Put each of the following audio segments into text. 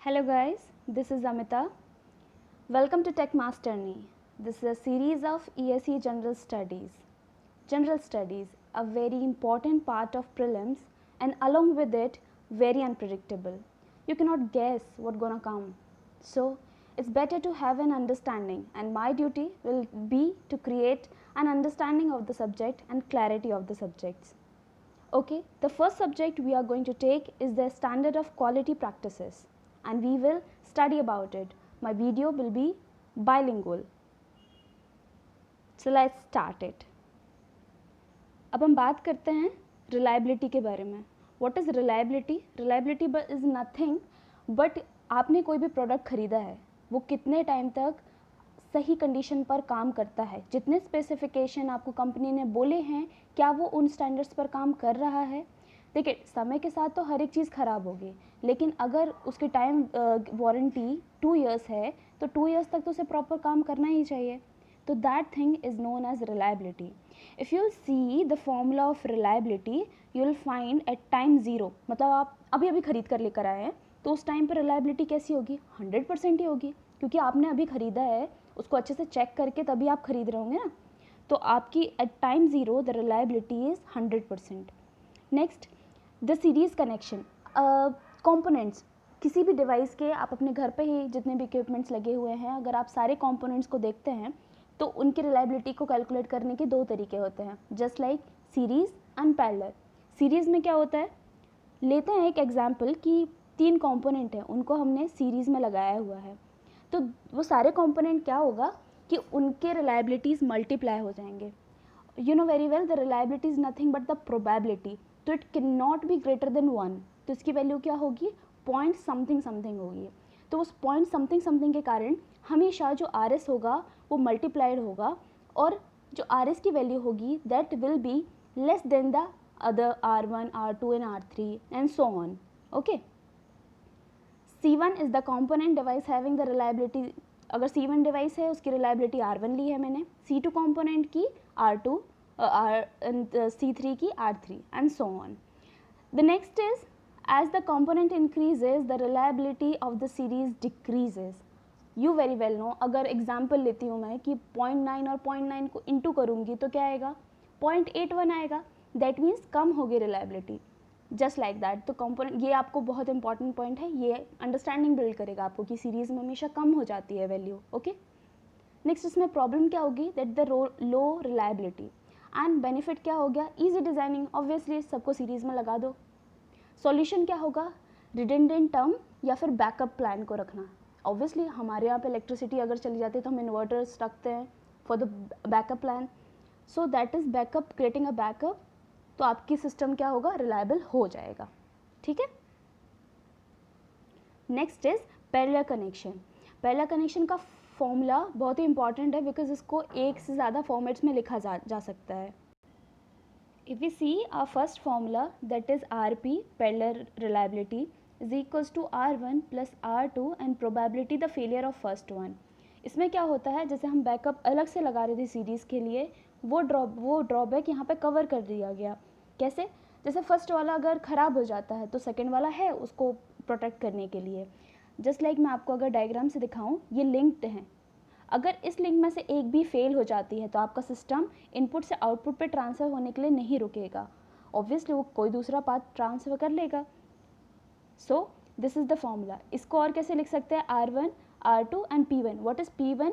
Hello guys, this is Amita. Welcome to Tech Masterni. This is a series of ESE General Studies. General Studies, a very important part of prelims and along with it, very unpredictable. You cannot guess what's gonna come. So, it's better to have an understanding and my duty will be to create an understanding of the subject and clarity of the subjects. Okay, the first subject we are going to take is the standard of quality practices and we will study about it. My video will be bilingual. So let's start it. अब हम बात करते हैं reliability के बारे में. What is reliability? Reliability is nothing but आपने कोई भी प्रोडक्ट खरीदा है वो कितने टाइम तक सही कंडीशन पर काम करता है, जितने स्पेसिफिकेशन आपको कंपनी ने बोले हैं क्या वो उन स्टैंडर्ड्स पर काम कर रहा है. देखिए समय के साथ तो हर एक चीज़ ख़राब होगी लेकिन अगर उसकी टाइम वारंटी 2 इयर्स है तो 2 इयर्स तक तो उसे प्रॉपर काम करना ही चाहिए. तो that thing is known as reliability. If you see the formula of reliability you will find at time zero, मतलब आप अभी खरीद कर लेकर आए हैं तो उस टाइम पर रिलायबिलिटी कैसी होगी? 100% ही होगी क्योंकि आपने अभी ख़रीदा है, उसको अच्छे से चेक करके तभी आप खरीद रहे होंगे ना. तो आपकी at time zero the reliability is 100%. Next, the series connection. Components किसी भी डिवाइस के आप अपने घर पे ही जितने भी इक्विपमेंट्स लगे हुए हैं अगर आप सारे कंपोनेंट्स को देखते हैं तो उनकी रिलायबिलिटी को कैलकुलेट करने के 2 तरीके होते हैं, just like series and parallel. Series में क्या होता है, लेते हैं एक एग्जांपल कि 3 कंपोनेंट हैं उनको हमने सीरीज़ में लगाया हुआ है तो वो सारे कंपोनेंट क्या होगा कि उनके रिलायबिलिटीज़ मल्टीप्लाई हो जाएंगे. You know very well the reliability is nothing but the probability. तो it can not be greater than 1. तो इसकी वैल्यू क्या होगी? पॉइंट समथिंग समथिंग होगी. तो उस पॉइंट समथिंग समथिंग के कारण हमेशा जो आर एस होगा वो मल्टीप्लाइड होगा और जो आर एस की वैल्यू होगी that will be less than the other R1, R2 and R3 and so on. Okay. C1 is the component device having the reliability. अगर C1 डिवाइस है उसकी रिलायबिलिटी R1 ली है मैंने, C2 कॉम्पोनेंट की R2, C3 की R3 and so on. The next is as the component increases the reliability of the series decreases. You very well know, अगर example लेती हूँ मैं कि 0.9 और 0.9 को इंटू करूँगी तो क्या आएगा? 0.81 आएगा. दैट मीन्स कम होगी रिलायबिलिटी. Just like that. तो कंपोनेंट, ये आपको बहुत इंपॉर्टेंट पॉइंट है, ये अंडरस्टैंडिंग बिल्ड करेगा आपको कि सीरीज़ में हमेशा कम हो जाती है वैल्यू. ओके. नेक्स्ट इसमें प्रॉब्लम क्या होगी? That the low reliability. And benefit क्या हो गया? Easy designing. ऑब्वियसली सबको सीरीज़ में लगा दो. सॉल्यूशन क्या होगा? रिडेंडेंट टर्म या फिर बैकअप प्लान को रखना. ऑब्वियसली हमारे यहाँ पे इलेक्ट्रिसिटी अगर चली जाती है तो हम इन्वर्टर्स रखते हैं for the backup plan. So that is backup, creating a backup. तो आपकी सिस्टम क्या होगा? रिलायबल हो जाएगा. ठीक है. Next is parallel connection. Parallel connection का फॉर्मूला बहुत ही इंपॉर्टेंट है बिकॉज इसको एक से ज़्यादा फॉर्मेट्स में लिखा जा सकता है. If we see our first formula, that is RP, parallel reliability, is equals to R1 plus R2 and probability the failure of first one. इसमें क्या होता है, जैसे हम बैकअप अलग से लगा रहे थे सीरीज़ के लिए, वो ड्रॉबैक यहाँ पे कवर कर दिया गया. कैसे? जैसे फर्स्ट वाला अगर ख़राब हो जाता है तो सेकेंड वाला है उसको प्रोटेक्ट करने के लिए. जस्ट लाइक मैं आपको अगर डायग्राम से दिखाऊँ, ये लिंक्ड हैं. अगर इस लिंक में से एक भी फेल हो जाती है तो आपका सिस्टम इनपुट से आउटपुट पे ट्रांसफ़र होने के लिए नहीं रुकेगा. ऑब्वियसली वो कोई दूसरा पाथ ट्रांसफ़र कर लेगा. So this is the formula. इसको और कैसे लिख सकते हैं? R1, R2 and P1. What is P1?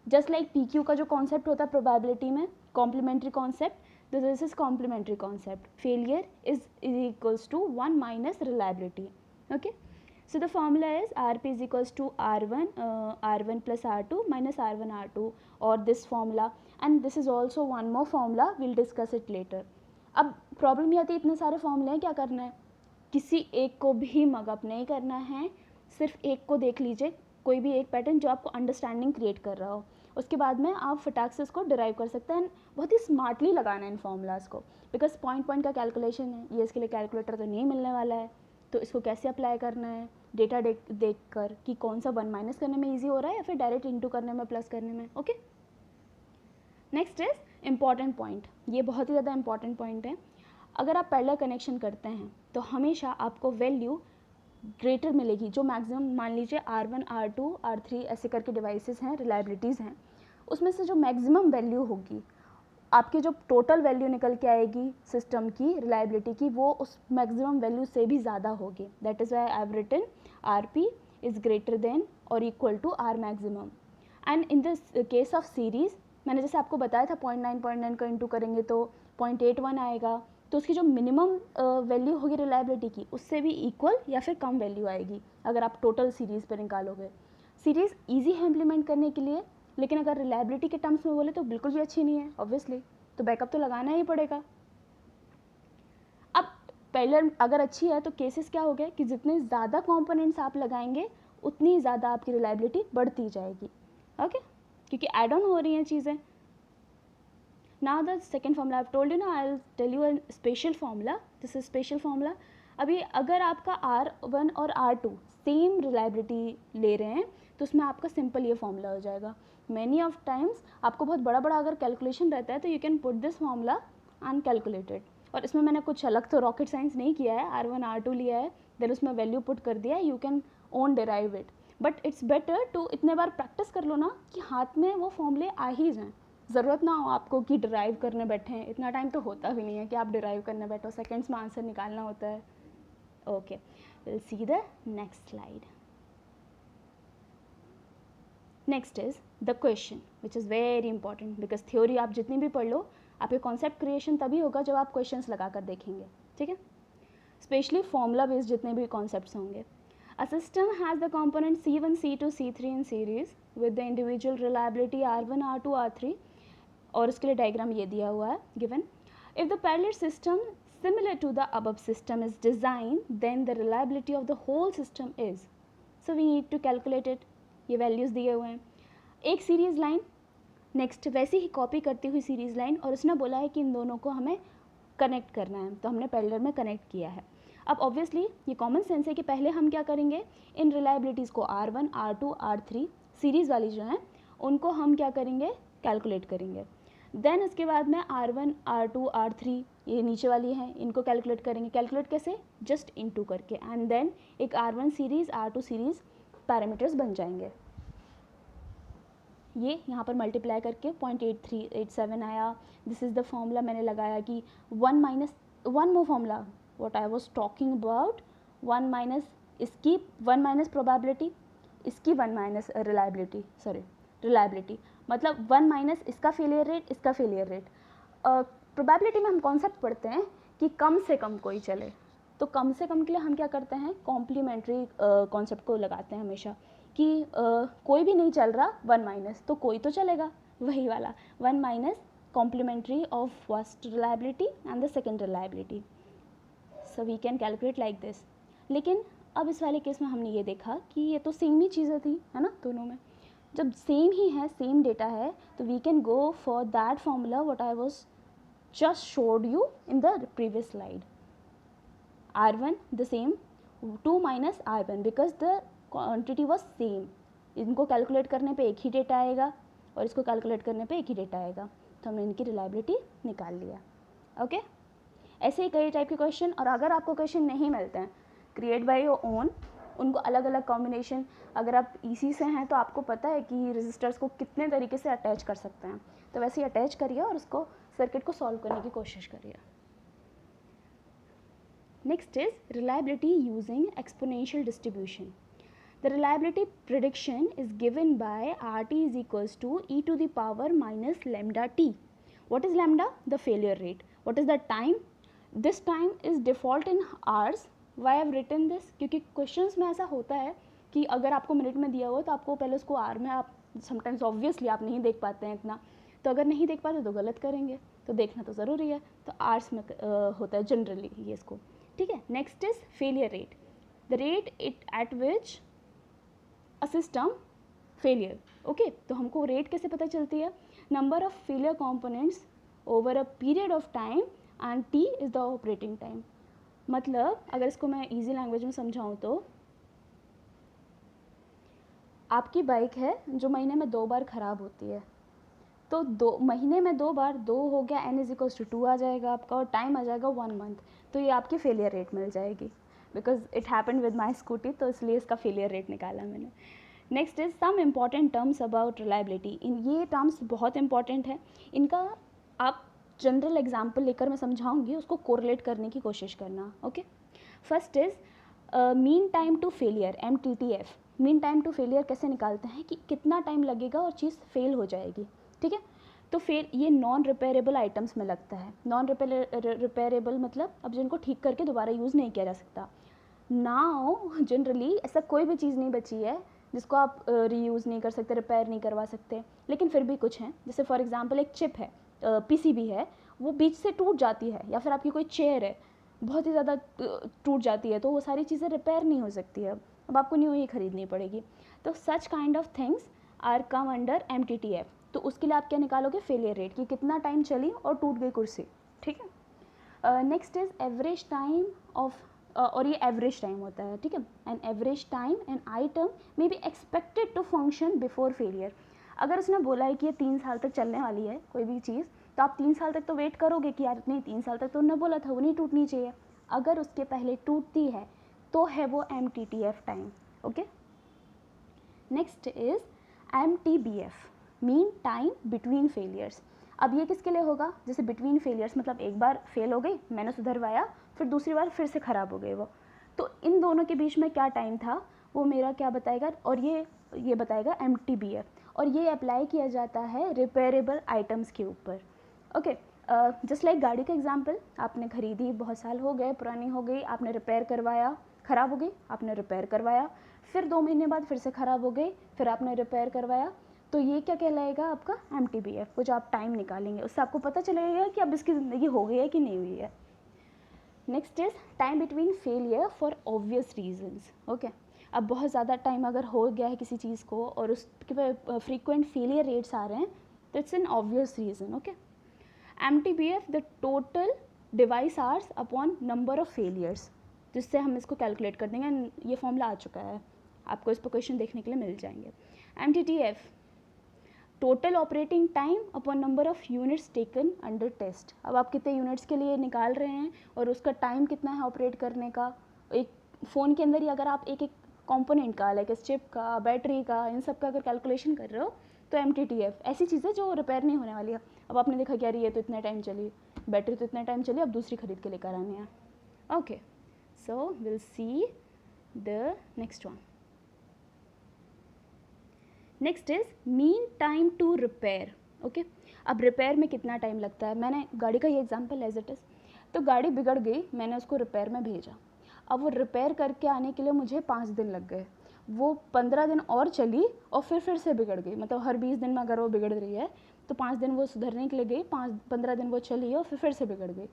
Just like PQ का जो कॉन्सेप्ट होता है प्रोबेबिलिटी में, complementary concept, this is complementary concept. Failure is equals to 1 minus reliability. Okay. So the formula is RP is equals to R1 plus R2 minus R1 R2 or this formula, and this is also one more formula, we'll discuss it later. अब problem ये आती है इतने सारे फॉर्मूले हैं, क्या करना है? किसी एक को भी मगअप नहीं करना है, सिर्फ एक को देख लीजिए, कोई भी एक पैटर्न जो आपको अंडरस्टैंडिंग क्रिएट कर रहा हो. उसके बाद में आप फटाक से उसको डिराइव कर सकते हैं. बहुत ही स्मार्टली लगाना है इन फॉर्मूलाज को बिकॉज पॉइंट का कैलकुलेशन है. ये इसके लिए कैलकुलेटर तो नहीं मिलने वाला है तो इसको कैसे अप्लाई करना है डेटा देख कर कि कौन सा 1 माइनस करने में ईजी हो रहा है या फिर डायरेक्ट इंटू करने में, प्लस करने में. Okay. Next is important point. ये बहुत ही ज़्यादा इंपॉर्टेंट पॉइंट है. अगर आप पैरेलल कनेक्शन करते हैं तो हमेशा आपको वैल्यू ग्रेटर मिलेगी, जो मैक्सिमम मान लीजिए R1 R2 R3 ऐसे करके डिवाइसेस हैं, रिलायबिलिटीज़ हैं, उसमें से जो मैक्सिमम वैल्यू होगी, आपकी जो टोटल वैल्यू निकल के आएगी सिस्टम की रिलायबिलिटी की, वो उस मैक्सिमम वैल्यू से भी ज़्यादा होगी. That is why I have written RP is greater than और equal to R maximum. And in this case of series, मैंने जैसे आपको बताया था 0.9 को इंटू करेंगे तो 0.81 आएगा, तो उसकी जो मिनिमम वैल्यू होगी रिलायबिलिटी की, उससे भी इक्वल या फिर कम वैल्यू आएगी अगर आप टोटल सीरीज़ पर निकालोगे. सीरीज़ ईजी है इम्प्लीमेंट करने के लिए, लेकिन अगर रिलायबिलिटी के टर्म्स में बोले तो बिल्कुल भी अच्छी नहीं है ऑब्वियसली, तो बैकअप तो लगाना ही पड़ेगा. अब पहले अगर अच्छी है तो केसेस क्या हो गए कि जितने ज़्यादा कंपोनेंट्स आप लगाएंगे उतनी ज़्यादा आपकी रिलायबिलिटी बढ़ती जाएगी. ओके, क्योंकि ऐड ऑन हो रही हैं चीज़ें. Now the second formula I told you ना, I will tell you a special formula. This is special formula. अभी अगर आपका R1 और R2 सेम रिलायबिलिटी ले रहे हैं तो उसमें आपका सिंपल ये फॉर्मूला हो जाएगा. मैनी ऑफ टाइम्स आपको बहुत बड़ा बड़ा अगर कैलकुलेशन रहता है तो you can put this formula and calculate it. और इसमें मैंने कुछ अलग तो रॉकेट साइंस नहीं किया है, R1 R2 लिया है, देन उसमें वैल्यू पुट कर दिया है, you can own derive it. But it's better to इतने बार प्रैक्टिस कर लो ना कि हाथ में वो फॉर्मूले आ ही जाएँ. ज़रूरत ना हो आपको कि डिराइव करने बैठे हैं, इतना टाइम तो होता भी नहीं है कि आप डिराइव करने बैठो, सेकेंड्स में आंसर निकालना होता है. Okay, will see the next slide. Next is the question which is very important, because theory आप जितनी भी पढ़ लो, आपके कॉन्सेप्ट क्रिएशन तभी होगा जब आप क्वेश्चंस लगा कर देखेंगे. ठीक है, स्पेशली फॉर्मूला बेस्ड जितने भी कॉन्सेप्ट्स होंगे. A system has the component C1, C2, C3 in series with the individual reliability R1, R2, R3, और उसके लिए डायग्राम ये दिया हुआ है given. If the parallel system similar to the above system is design, then the reliability of the whole system is. So we need to calculate it. ये values दिए हुए हैं. एक सीरीज लाइन नेक्स्ट वैसे ही कॉपी करती हुई series line, और उसने बोला है कि इन दोनों को हमें कनेक्ट करना है, तो हमने पैरेलल में कनेक्ट किया है. अब ऑब्वियसली ये कॉमन सेंस है कि पहले हम क्या करेंगे, इन रिलायबिलिटीज़ को R1, R2, R3 सीरीज़ वाली जो हैं उनको हम क्या करेंगे, कैलकुलेट करेंगे. देन उसके बाद में R1, R2, R3 ये नीचे वाली हैं, इनको कैलकुलेट करेंगे. कैलकुलेट कैसे, जस्ट इनटू करके, एंड देन एक R1 series R2 series parameters बन जाएंगे. ये यहाँ पर मल्टीप्लाई करके 0.8387 आया. दिस इज़ द फॉर्मूला मैंने लगाया कि 1 more formula what I was talking about, 1 minus इसकी 1 माइनस प्रोबेबिलिटी, इसकी 1 माइनस रिलायबिलिटी, मतलब 1 माइनस इसका फेलियर रेट, इसका फेलियर रेट. प्रोबेबिलिटी में हम कॉन्सेप्ट पढ़ते हैं कि कम से कम कोई चले, तो कम से कम के लिए हम क्या करते हैं, कॉम्प्लीमेंट्री कॉन्सेप्ट को लगाते हैं हमेशा कि कोई भी नहीं चल रहा 1 माइनस, तो कोई तो चलेगा, वही वाला 1 minus complementary of first reliability and the second reliability. So we can calculate like this. लेकिन अब इस वाले केस में हमने ये देखा कि ये तो सेम ही चीज़ें थी, है ना, दोनों में. जब सेम ही है, सेम डेटा है, तो we can go for that formula what I was just showed you in the previous slide. R1 the same, 2 minus R1 because the quantity was same. इनको कैलकुलेट करने पे एक ही डेटा आएगा और इसको कैलकुलेट करने पे एक ही डेटा आएगा, तो हमने इनकी रिलायबिलिटी निकाल लिया. ओके, ऐसे ही कई टाइप के क्वेश्चन. और अगर आपको क्वेश्चन नहीं मिलते हैं, क्रिएट बाय योर ओन, उनको अलग अलग कॉम्बिनेशन. अगर आप EC से हैं तो आपको पता है कि रजिस्टर्स को कितने तरीके से अटैच कर सकते हैं, तो वैसे ही अटैच करिए और उसको सर्किट को सॉल्व करने की कोशिश करिए. Next is reliability using exponential distribution. The reliability prediction is given by RT is equals to e to the power minus lambda t. What is lambda? The failure rate. What is the time? This time is default in hours. Why I have written this? क्योंकि questions में ऐसा होता है कि अगर आपको minute में दिया हो तो आपको पहले उसको आर में, आप समटाइम्स ऑब्वियसली आप नहीं देख पाते हैं इतना, तो अगर नहीं देख पाते तो गलत करेंगे, तो देखना तो ज़रूरी है, तो आर्स में होता है जनरली ये इसको. ठीक है, next is failure rate. The rate it at which a system failure. Okay, तो हमको रेट कैसे पता चलती है, number of failure components over a period of time and T is the operating time. मतलब अगर इसको मैं इजी लैंग्वेज में समझाऊँ तो आपकी बाइक है जो महीने में 2 बार ख़राब होती है, तो 2 महीने में 2 बार, 2 हो गया, n = 2 आ जाएगा आपका, और टाइम आ जाएगा 1 मंथ, तो ये आपकी फेलियर रेट मिल जाएगी. Because it happened with my scooty, तो इसलिए इसका फेलियर रेट निकाला मैंने. Next is some important terms about reliability. इन ये टर्म्स बहुत इंपॉर्टेंट है. इनका आप जनरल एग्जाम्पल लेकर मैं समझाऊंगी, उसको कोरिलेट करने की कोशिश करना. Okay, first is mean time to failure, MTTF. Mean time to failure कैसे निकालते हैं कि कितना टाइम लगेगा और चीज़ फेल हो जाएगी. ठीक है, तो फेल ये नॉन रिपेयरेबल आइटम्स में लगता है. नॉन रिपेयरेबल मतलब अब जिनको ठीक करके दोबारा यूज़ नहीं किया जा सकता. नाउ जनरली ऐसा कोई भी चीज़ नहीं बची है जिसको आप रीयूज़ नहीं कर सकते, रिपेयर नहीं करवा सकते, लेकिन फिर भी कुछ हैं. जैसे फॉर एग्जांपल एक चिप है, PCB है, वो बीच से टूट जाती है, या फिर आपकी कोई चेयर है बहुत ही ज़्यादा टूट जाती है, तो वो सारी चीज़ें रिपेयर नहीं हो सकती है, अब आपको न्यू ही खरीदनी पड़ेगी. तो such kind of things are come under MTTF. तो उसके लिए आप क्या निकालोगे, फेलियर रेट, कि कितना टाइम चली और टूट गई कुर्सी. ठीक है. Next is average time of, और ये एवरेज टाइम होता है. ठीक है, an average time an item may be expected to function before failure. अगर उसने बोला है कि ये 3 साल तक चलने वाली है कोई भी चीज़, तो आप 3 साल तक तो वेट करोगे कि यार नहीं 3 साल तक तो उन्होंने बोला था वो नहीं टूटनी चाहिए. अगर उसके पहले टूटती है तो है वो MTTF time. Okay, next is MTBF, mean time between failures. अब ये किसके लिए होगा, जैसे बिटवीन फेलियर्स मतलब एक बार फेल हो गई, मैंने सुधरवाया, फिर दूसरी बार फिर से ख़राब हो गई वो, तो इन दोनों के बीच में क्या टाइम था वो मेरा क्या बताएगा, और ये बताएगा MTBF. और ये अप्लाई किया जाता है रिपेयरेबल आइटम्स के ऊपर. ओके, जस्ट लाइक गाड़ी का एग्जांपल, आपने खरीदी, बहुत साल हो गए, पुरानी हो गई, आपने रिपेयर करवाया, ख़राब हो गई, आपने रिपेयर करवाया, फिर 2 महीने बाद फिर से ख़राब हो गई, फिर आपने रिपेयर करवाया, तो ये क्या कहलाएगा आपका MTBF. वो जो आप टाइम निकालेंगे उससे आपको पता चलेगा कि अब इसकी ज़िंदगी हो गई है कि नहीं हुई है. Next is time between failure for obvious reasons. Okay, अब बहुत ज़्यादा टाइम अगर हो गया है किसी चीज़ को और उसके पे फ्रीक्वेंट फेलियर रेट्स आ रहे हैं, तो it's an obvious reason. Okay, MTBF the total device hours upon number of failures, जिससे हम इसको कैलकुलेट कर देंगे. ये फॉर्मूला आ चुका है, आपको इस पर क्वेश्चन देखने के लिए मिल जाएंगे. MTTF total operating time upon number of units taken under test. अब आप कितने यूनिट्स के लिए निकाल रहे हैं और उसका टाइम कितना है ऑपरेट करने का. एक फ़ोन के अंदर ही अगर आप एक एक कंपोनेंट का, लाइक चिप का, बैटरी का, इन सब का अगर कैलकुलेशन कर रहे हो, तो MTTF ऐसी चीज़ें जो रिपेयर नहीं होने वाली है. अब आपने देखा कि यार ये तो इतने टाइम चली, बैटरी तो इतने टाइम चली, अब दूसरी खरीद के लेकर आनी है. Okay, so will see the next one. Next is mean time to repair. Okay, अब रिपेयर में कितना टाइम लगता है. मैंने गाड़ी का ये एग्जांपल एज इट इज़, तो गाड़ी बिगड़ गई, मैंने उसको रिपेयर में भेजा, अब वो रिपेयर करके आने के लिए मुझे 5 दिन लग गए, वो 15 दिन और चली और फिर से बिगड़ गई. मतलब हर 20 दिन में अगर वो बिगड़ रही है तो 5 दिन वो सुधरने के लिए गई, 15 दिन वो चली और फिर से बिगड़ गई,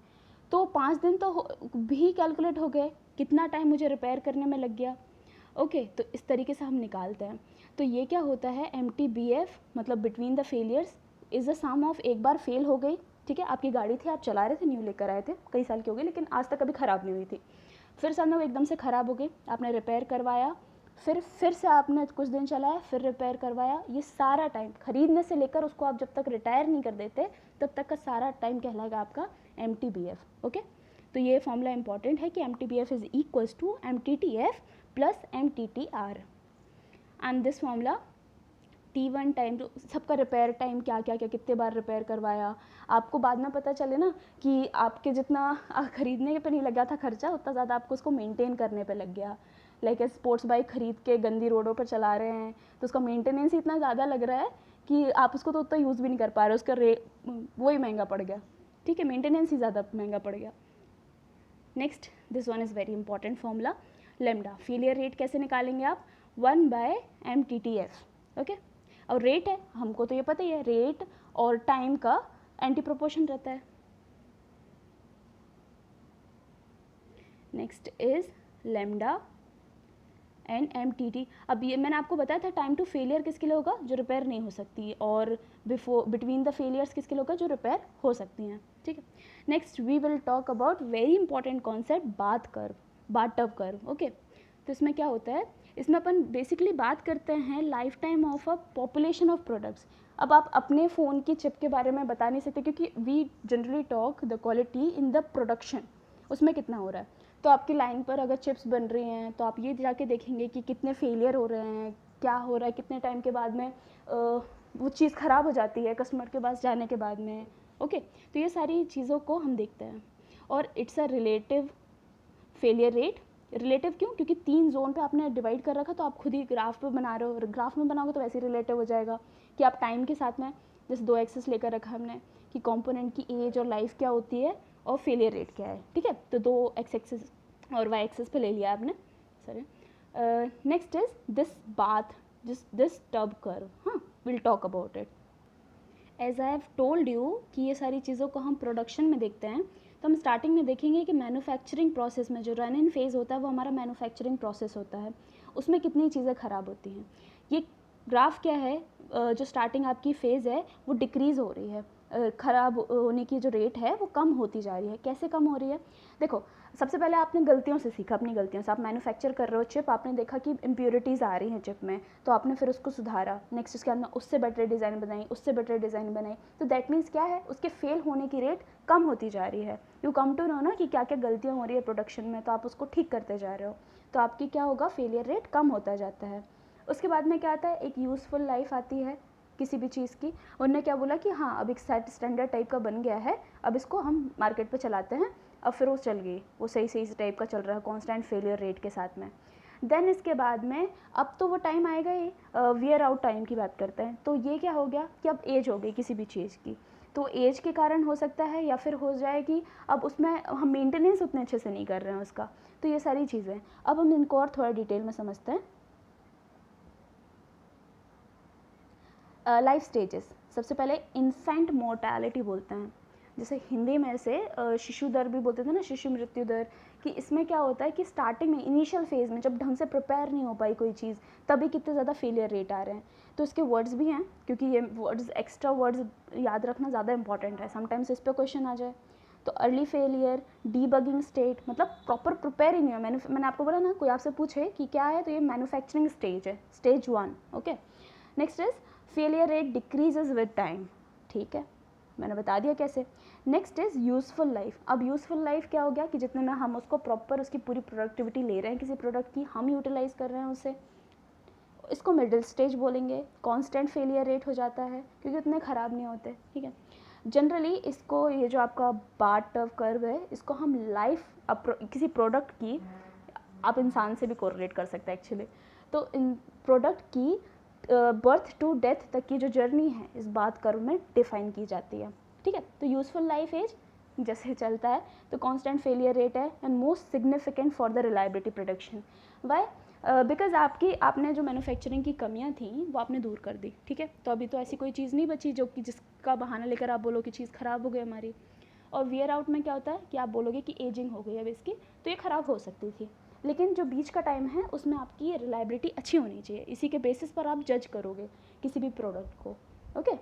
तो 5 दिन तो भी कैलकुलेट हो गए, कितना टाइम मुझे रिपेयर करने में लग गया. ओके, तो इस तरीके से हम निकालते हैं. तो ये क्या होता है, MTBF मतलब between the failures is the sum of, एक बार फेल हो गई, ठीक है, आपकी गाड़ी थी, आप चला रहे थे, न्यू लेकर आए थे, कई साल की हो गई, लेकिन आज तक कभी ख़राब नहीं हुई थी, फिर सामने वो एकदम से ख़राब हो गई, आपने रिपेयर करवाया, फिर से आपने कुछ दिन चलाया, फिर रिपेयर करवाया. ये सारा टाइम खरीदने से लेकर उसको आप जब तक रिटायर नहीं कर देते तब तक का सारा टाइम कहलाएगा आपका MTBF. ओके, तो ये फॉर्मूला इंपॉर्टेंट है कि MTBF is equals to MTTF plus MTTR. And this formula T1 time, तो सबका रिपेयर टाइम क्या क्या क्या कितने बार रिपेयर करवाया, आपको बाद में पता चले ना कि आपके जितना खरीदने पे नहीं लगा था खर्चा, उतना ज़्यादा आपको उसको मेंटेन करने पे लग गया. लाइक स्पोर्ट्स बाइक खरीद के गंदी रोडों पर चला रहे हैं, तो उसका मेंटेनेंस ही इतना ज़्यादा लग रहा है कि आप उसको तो उतना यूज़ भी नहीं कर पा रहे, उसका वही महंगा पड़ गया. ठीक है, मेंटेनेंस ही ज़्यादा महंगा पड़ गया. Next, this one is very important formula, lambda. Failure rate कैसे निकालेंगे आप, 1/MTTF. ओके, और रेट है, हमको तो ये पता ही है, रेट और टाइम का एंटी प्रोपोर्शन रहता है. Next is lambda and MTT. अब ये मैंने आपको बताया था टाइम टू फेलियर किसके लिए होगा, जो रिपेयर नहीं हो सकती, और बिटवीन द फेलियर्स किसके लिए होगा, जो रिपेयर हो सकती हैं. ठीक है, next we will talk about very important concept, bathtub curve. Okay, तो इसमें क्या होता है, इसमें अपन बेसिकली बात करते हैं life time of a population of products. अब आप अपने फ़ोन की चिप के बारे में बता नहीं सकते, क्योंकि we generally talk the quality in the production, उसमें कितना हो रहा है. तो आपकी लाइन पर अगर चिप्स बन रही हैं तो आप ये जाके देखेंगे कि कितने फेलियर हो रहे हैं, क्या हो रहा है, कितने टाइम के बाद में वो चीज़ ख़राब हो जाती है कस्टमर के पास जाने के बाद में। ओके, तो ये सारी चीज़ों को हम देखते हैं। और it's a relative failure rate. Relative क्यों? क्योंकि 3 जोन पे आपने डिवाइड कर रखा, तो आप खुद ही ग्राफ पे बना रहे हो, ग्राफ में बनाओगे तो वैसे ही रिलेटिव हो जाएगा कि आप टाइम के साथ में जैसे 2 एक्सेस लेकर रखा हमने कि कंपोनेंट की एज और लाइफ क्या होती है और फेलियर रेट क्या है। ठीक है, तो 2 एक्स एक्सेस और वाई एक्सेस पे ले लिया आपने। Sorry, next is this bath, this tub curve. हाँ, will talk about it. As I have told you कि ये सारी चीज़ों को हम प्रोडक्शन में देखते हैं, तो हम स्टार्टिंग में देखेंगे कि मैन्युफैक्चरिंग प्रोसेस में जो रन इन फेज़ होता है वो हमारा मैन्युफैक्चरिंग प्रोसेस होता है, उसमें कितनी चीज़ें ख़राब होती हैं। ये ग्राफ क्या है, जो स्टार्टिंग आपकी फ़ेज़ है वो डिक्रीज़ हो रही है, ख़राब होने की जो रेट है वो कम होती जा रही है। कैसे कम हो रही है? देखो, सबसे पहले आपने गलतियों से सीखा, अपनी गलतियों से। आप मैन्युफैक्चर कर रहे हो चिप, आपने देखा कि इम्प्योरिटीज़ आ रही हैं चिप में, तो आपने फिर उसको सुधारा, नेक्स्ट उसके अंदर उससे बेटर डिज़ाइन बनाई, उससे बेटर डिज़ाइन बनाई, तो दैट मीन्स क्या है, उसके फेल होने की रेट कम होती जा रही है। यू कम टू नो ना कि क्या क्या गलतियाँ हो रही है प्रोडक्शन में, तो आप उसको ठीक करते जा रहे हो, तो आपकी क्या होगा, फेलियर रेट कम होता जाता है। उसके बाद में क्या आता है, एक यूज़फुल लाइफ आती है किसी भी चीज़ की। उन्होंने क्या बोला कि हाँ, अब एक सेट स्टैंडर्ड टाइप का बन गया है, अब इसको हम मार्केट पे चलाते हैं। अब फिर वो चल गई, वो सही सही टाइप का चल रहा है कॉन्स्टेंट फेलियर रेट के साथ में। देन इसके बाद में अब तो वो टाइम आएगा ही, वियर आउट टाइम की बात करते हैं, तो ये क्या हो गया कि अब एज हो गई किसी भी चीज़ की, तो एज के कारण हो सकता है, या फिर हो जाए कि अब उसमें हम मेंटेनेंस उतने अच्छे से नहीं कर रहे हैं उसका। तो ये सारी चीज़ें अब हम इनको और थोड़ा डिटेल में समझते हैं। लाइफ स्टेजेस, सबसे पहले इन्फेंट मोर्टैलिटी बोलते हैं, जैसे हिंदी में से शिशु दर भी बोलते थे ना, शिशु मृत्यु दर, कि इसमें क्या होता है कि स्टार्टिंग में इनिशियल फेज़ में जब ढंग से प्रिपेयर नहीं हो पाई कोई चीज़, तभी कितने ज़्यादा फेलियर रेट आ रहे हैं। तो इसके वर्ड्स भी हैं, क्योंकि ये वर्ड्स, एक्स्ट्रा वर्ड्स याद रखना ज़्यादा इंपॉर्टेंट है, समटाइम्स इस पर क्वेश्चन आ जाए। तो अर्ली फेलियर, डीबगिंग स्टेट, मतलब प्रॉपर प्रिपेयर ही नहीं है। मैंने आपको बोला ना, कोई आपसे पूछे कि क्या है, तो ये मैन्युफैक्चरिंग स्टेज है, stage 1। Okay, next is failure rate decreases with time. ठीक है, मैंने बता दिया कैसे। Next is useful life. अब यूज़फुल लाइफ क्या हो गया कि जितने में हम उसको प्रॉपर उसकी पूरी प्रोडक्टिविटी ले रहे हैं, किसी प्रोडक्ट की हम यूटिलाइज कर रहे हैं उसे, इसको मिडिल स्टेज बोलेंगे। कांस्टेंट फेलियर रेट हो जाता है क्योंकि उतने ख़राब नहीं होते। ठीक है, जनरली इसको, ये जो आपका बार टर्व कर्व है, इसको हम लाइफ किसी प्रोडक्ट की, आप इंसान से भी कोरिलेट कर सकते हैं एक्चुअली, तो इन प्रोडक्ट की बर्थ टू डेथ तक की जो जर्नी है इस बात कर्व में डिफाइन की जाती है। ठीक है, तो यूज़फुल लाइफ एज जैसे चलता है, तो कांस्टेंट फेलियर रेट है and most significant for the reliability production. Why? Because आपने जो मैन्युफैक्चरिंग की कमियां थी वो आपने दूर कर दी। ठीक है, तो अभी तो ऐसी कोई चीज़ नहीं बची जो कि जिसका बहाना लेकर आप बोलो कि चीज़ ख़राब हो गई हमारी। और वियर आउट में क्या होता है कि आप बोलोगे कि एजिंग हो गई अब इसकी, तो ये ख़राब हो सकती थी, लेकिन जो बीच का टाइम है उसमें आपकी रिलायबिलिटी अच्छी होनी चाहिए, इसी के बेसिस पर आप जज करोगे किसी भी प्रोडक्ट को। Okay,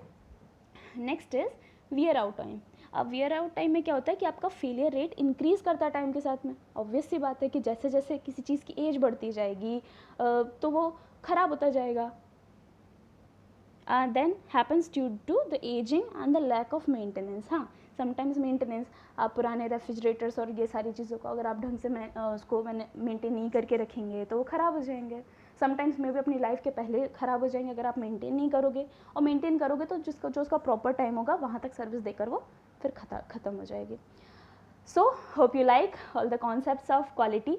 next is wear out time. अब वियर आउट टाइम में क्या होता है कि आपका फेलियर रेट इंक्रीज़ करता है टाइम के साथ में। ऑब्वियस सी बात है कि जैसे जैसे किसी चीज़ की एज बढ़ती जाएगी तो वो ख़राब होता जाएगा। then happens due to the aging and the lack of maintenance। हाँ, समटाइम्स मेंटेनेंस, आप पुराने रेफ्रिजरेटर्स और ये सारी चीज़ों को अगर आप ढंग से उसको मेंटेन नहीं करके रखेंगे तो वो ख़राब हो जाएंगे। समटाइम्स मे भी अपनी लाइफ के पहले ख़राब हो जाएंगे अगर आप मेंटेन नहीं करोगे, और मेंटेन करोगे तो जो उसका प्रॉपर टाइम होगा वहाँ तक सर्विस देकर वो फिर ख़त्म हो जाएगी। सो hope you like all the concepts of quality.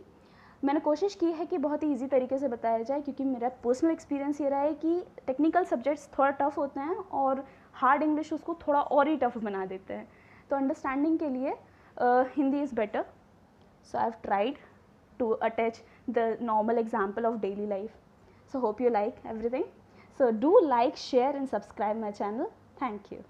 मैंने कोशिश की है कि बहुत ही ईजी तरीके से बताया जाए, क्योंकि मेरा पर्सनल एक्सपीरियंस ये रहा है कि टेक्निकल सब्जेक्ट्स थोड़ा टफ होते हैं और हार्ड इंग्लिश उसको थोड़ा और ही टफ बना देते हैं। तो अंडरस्टैंडिंग के लिए Hindi is better. So I have tried to attach the normal example of daily life. So hope you like everything. So do like, share and subscribe my channel. Thank you.